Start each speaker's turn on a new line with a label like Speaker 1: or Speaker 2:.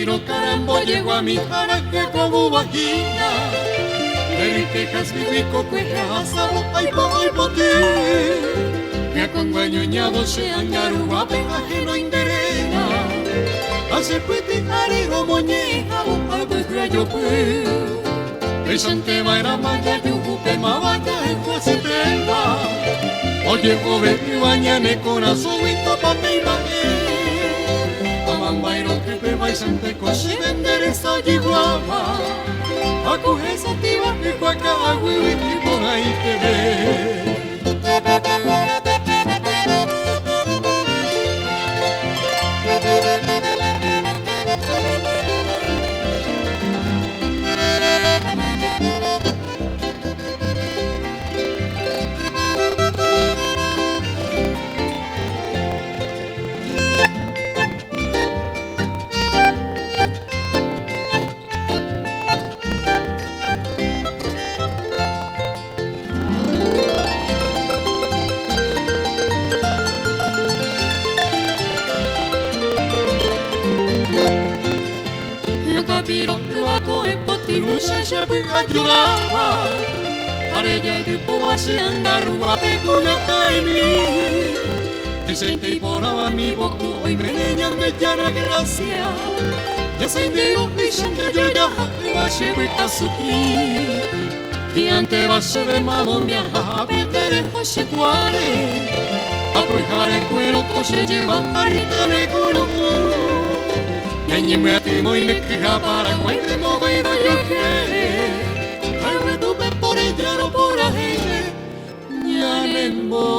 Speaker 1: tiro carambo, llego a mi paraje como vagina. Dari quejas vivico cuejas abo ay poti. Ya con guañoñado se angaru ape ajeno inderena. Hace puti arero moñeja abo algo rayo pe. Pesante vaira maya yujupe mavaya en cuasetela. Oye joven bañane corazón y tapate y bañe. Amambairo que pe baisante cosi vender esa yiguama. Acoge esa tiba que cuaca agüi y por ahí te ve. Tiro luego en potiro se ayudaba. Arella y poase andar guape con la caimi. Dicen que por ahora mi boco y me leñan de llana gracia. Ya se dio dicen que yo ya va a ser casuki. Y ante va a ser mamón viaja a vender en José Juárez. A projar el cuero se lleva marita de cuero. Ñañe me atimo y me queja para cuente movido yo que. Al retupe por ella no por ahí. Ñanembo.